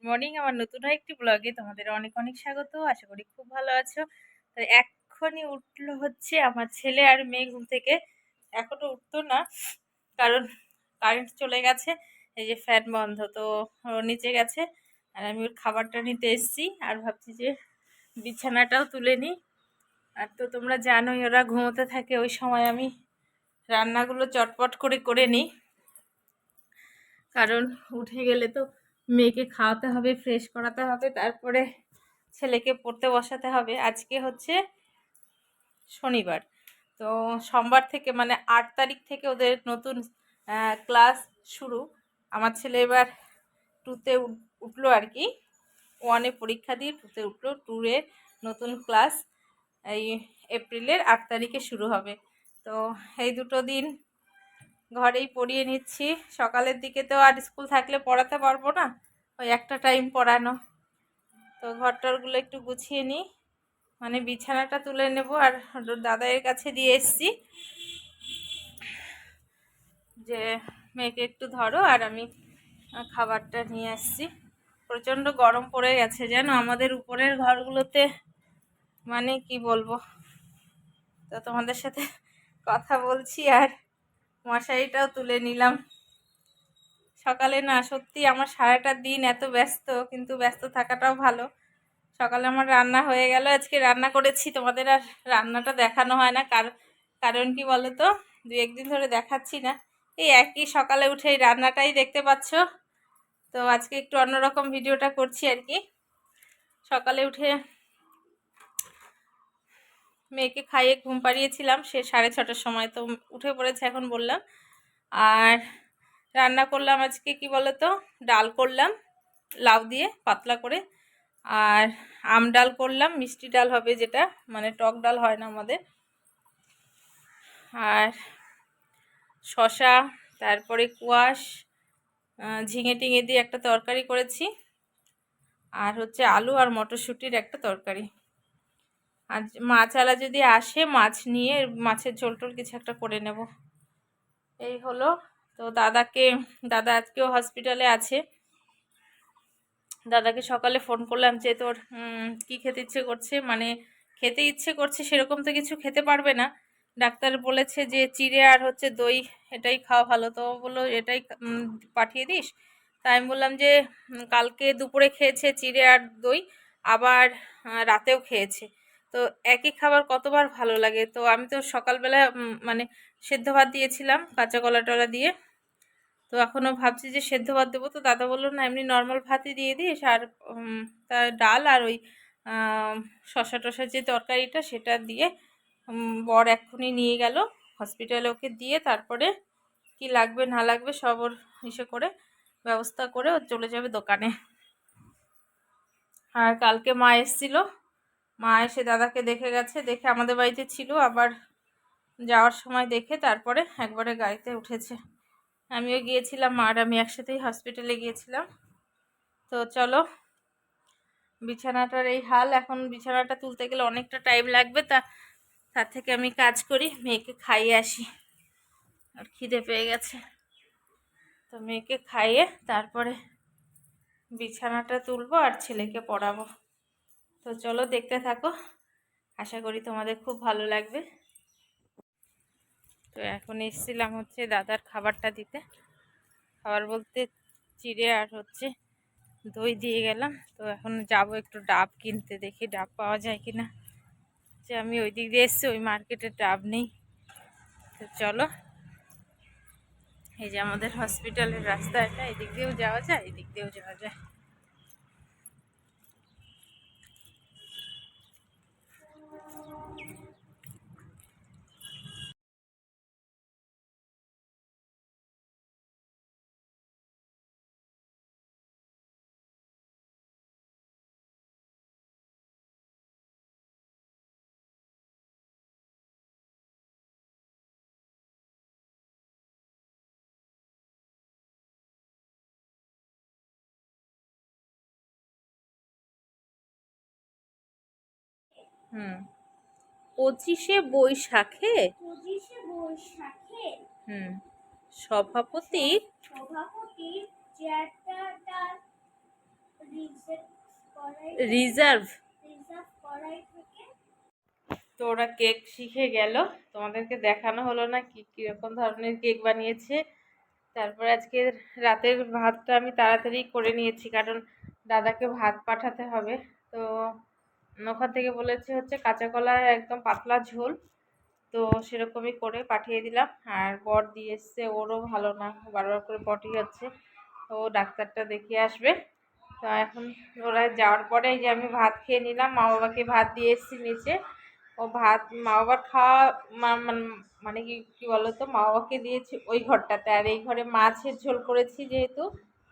Morning আমার নতুন একটি ব্লগে তোমাদের অনেক অনেক স্বাগত। আশা করি খুব ভালো আছো। তো এক্ষুনি উঠলো হচ্ছে আমার ছেলে আর মেয়ে ঘুম থেকে। এখনো উঠতো না, কারণ কারেন্ট চলে গেছে। এই যে ফ্যান বন্ধ, তো ও নিচে গেছে আর আমি ওর খাবারটা নিতে এসেছি আর ভাবছি যে বিছানাটাও তুলে নিই। আর তো তোমরা জানোই ওরা ঘুমোতে থাকে, ওই সময় আমি রান্নাগুলো চটপট করে করে নিই, কারণ উঠে গেলে তো মেয়েকে খাওয়াতে হবে, ফ্রেশ করাতে হবে, তারপরে ছেলেকে পড়তে বসাতে হবে। আজকে হচ্ছে শনিবার, তো সোমবার থেকে মানে 8 তারিখ থেকে ওদের নতুন ক্লাস শুরু। আমার ছেলে এবার 2তে উঠলো আর কি, 1-এ পরীক্ষা দিয়ে 2তে উঠলো। 2-এর নতুন ক্লাস এই এপ্রিলের 8 তারিখে শুরু হবে। তো এই দুটো দিন ঘরেই পড়িয়ে নিচ্ছি। সকালের দিকে তো আর স্কুল থাকলে পড়াতে পারবো না, ওই একটা টাইম পড়ানো। তো ঘরটরগুলো একটু গুছিয়ে নিই, মানে বিছানাটা তুলে নেব। আর দাদাইয়ের কাছে দিয়ে এসছি যে মেয়েকে একটু ধরো, আর আমি খাবারটা নিয়ে আসছি। প্রচণ্ড গরম পড়ে গেছে যেন আমাদের উপরের ঘরগুলোতে, মানে কি বলবো। তো তোমাদের সাথে কথা বলছি আর মশারিটাও তুলে নিলাম। সকালে না সত্যি আমার সারাটা দিন এত ব্যস্ত, কিন্তু ব্যস্ত থাকাটাও ভালো। সকালে আমার রান্না হয়ে গেল, আজকে রান্না করেছি। তোমাদের আর রান্নাটা দেখানো হয় না, কারণ কি বলো তো, 2-1 দিন ধরে দেখাচ্ছি না। এই একই সকালে উঠে এই রান্নাটাই দেখতে পাচ্ছ। তো আজকে একটু অন্যরকম ভিডিওটা করছি আর কি। সকালে উঠে মেয়েকে খাইয়ে ঘুম পাড়িয়েছিলাম, সে 6:30টার সময়, তো উঠে পড়েছে এখন বললাম। আর রান্না করলাম আজকে কি বলো তো, ডাল করলাম লাউ দিয়ে পাতলা করে, আর আম ডাল করলাম, মিষ্টি ডাল হবে যেটা, মানে টক ডাল হয় না আমাদের। আর শশা, তারপরে কুয়াশ, ঝিঙে টিঙে দিয়ে একটা তরকারি করেছি, আর হচ্ছে আলু আর মটরশুঁটির একটা তরকারি। আর মাছওয়ালা যদি আসে, মাছ নিয়ে মাছের ঝোল টোল কিছু একটা করে নেব। এই হলো। তো দাদা আজকেও হসপিটালে আছে। দাদাকে সকালে ফোন করলাম যে তোর কি খেতে ইচ্ছে করছে, মানে খেতে ইচ্ছে করছে সেরকম তো কিছু খেতে পারবে না। ডাক্তার বলেছে যে চিড়ে আর হচ্ছে দই, এটাই খাওয়া ভালো। তো বললো এটাই পাঠিয়ে দিস। তাই আমি বললাম যে কালকে দুপুরে খেয়েছে চিড়ে আর দই, আবার রাতেও খেয়েছে। তো একই খাবার কতবার ভালো লাগে। তো আমি তো সকালবেলা মানে সেদ্ধ ভাত দিয়েছিলাম কাঁচা কলা টলা দিয়ে। তো এখনও ভাবছি যে সেদ্ধ ভাত দেবো, তো দাদা বললো না এমনি নর্মাল ভাতই দিয়ে দিস। আর তার ডাল আর ওই শশা টশার যে তরকারিটা সেটা দিয়ে বর এক্ষুনি নিয়ে গেল হসপিটালে, ওকে দিয়ে তারপরে কি লাগবে না লাগবে সব ওর ইসে করে ব্যবস্থা করে ও চলে যাবে দোকানে। আর কালকে মা এসেছিল, মা এসে দাদাকে দেখে গেছে, দেখে আমাদের বাড়িতে ছিল, আবার যাওয়ার সময় দেখে তারপরে একবারে গাড়িতে উঠেছে। আমিও গিয়েছিলাম, আর আমি একসাথেই হসপিটালে গিয়েছিলাম। তো চলো, বিছানাটার এই হাল, এখন বিছানাটা তুলতে গেলে অনেকটা টাইম লাগবে, তার থেকে আমি কাজ করি, মেয়েকে খাইয়ে আসি। আর খিদে পেয়ে গেছে, তো মেয়েকে খাইয়ে তারপরে বিছানাটা তুলবো আর ছেলেকে পড়াবো। তো চলো দেখতে থাকো, আশা করি তোমাদের খুব ভালো লাগবে। তো এখন এসেছিলাম হচ্ছে দাদার খাবারটা দিতে, খাবার বলতে চিড়ে আর হচ্ছে দই দিয়ে গেলাম। তো এখন যাব একটু ডাব কিনতে, দেখি ডাব পাওয়া যায় কিনা। যে আমি ওই দিক দিয়ে এসেছি, ওই মার্কেটে ডাব নেই। তো চলো, এই যে আমাদের হসপিটালের রাস্তা, এটা এদিক দিয়েও যাওয়া যায়, এদিক দিয়েও যাওয়া যায়। হুম, 25শে বৈশাখে হুম সভাপতির রিজার্ভ। তো ওরা কেক শিখে গেল, তোমাদেরকে দেখানো হলো না কি কিরকম ধরনের কেক বানিয়েছে। তারপর আজকে রাতের ভাতটা আমি তাড়াতাড়ি করে নিয়েছি, কারণ দাদাকে ভাত পাঠাতে হবে। তো ওখান থেকে বলেছে হচ্ছে কাঁচা কলার একদম পাতলা ঝোল, তো সেরকমই করে পাঠিয়ে দিলাম। আর বর দিয়ে এসছে, ওরও ভালো না, বারবার করে পটি হচ্ছে, তো ডাক্তারটা দেখিয়ে আসবে। তো এখন ওরা যাওয়ার পরে এই যে আমি ভাত খেয়ে নিলাম, মা বাবাকে ভাত দিয়ে এসেছি নিচে। ও ভাত মা বাবার খাওয়া মানে কি কি বলতো, মা বাবাকে দিয়েছি ওই ঘরটাতে, আর এই ঘরে মাছের ঝোল করেছি, যেহেতু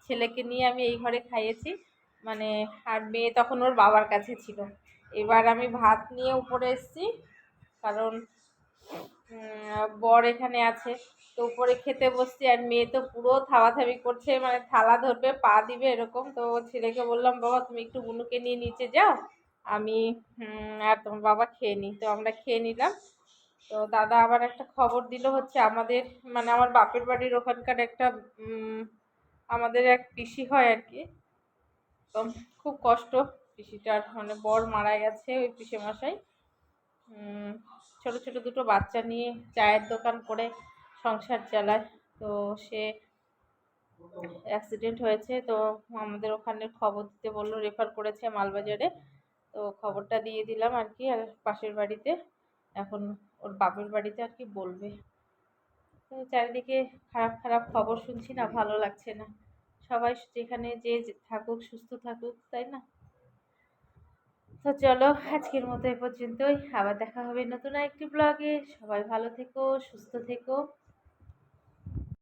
ছেলেকে নিয়ে আমি এই ঘরে খাইয়েছি মানে। আর মেয়ে তখন ওর বাবার কাছে ছিল। এবার আমি ভাত নিয়ে উপরে এসেছি, কারণ বর এখানে আছে। তো উপরে খেতে বসছি, আর মেয়ে তো পুরো থাবাথাবি করছে, মানে থালা ধরবে পা দিবে এরকম। তো ছেলেকে বললাম, বাবা তুমি একটু বুনুকে নিয়ে নিচে যাও, আমি আর তোমার বাবা খেয়ে নিই। তো আমরা খেয়ে নিলাম। তো দাদা আবার একটা খবর দিল হচ্ছে আমাদের, মানে আমার বাপের বাড়ির ওখানকার একটা আমাদের এক পিসি হয় আর কি। তো খুব কষ্ট পিসিটার, মানে বর মারা গেছে ওই পিসে মশাই। ছোট ছোট দুটো বাচ্চা নিয়ে চায়ের দোকান করে সংসার চালায়। তো সে অ্যাক্সিডেন্ট হয়েছে, তো আমাদের ওখানে খবর দিতে বললো, রেফার করেছে মালবাজারে। তো খবরটা দিয়ে দিলাম আর কি, আর পাশের বাড়িতে এখন ওর বাপের বাড়িতে আর কি বলবে। তো চারিদিকে খারাপ খারাপ খবর শুনছি না, ভালো লাগছে না। সবাই যেখানে যে থাকুক, সুস্থ থাকুক, তাই না? তো চলো আজকের মতো এ পর্যন্তই, আবার দেখা হবে নতুন একটি ব্লগে। সবাই ভালো থেকো, সুস্থ থেকো।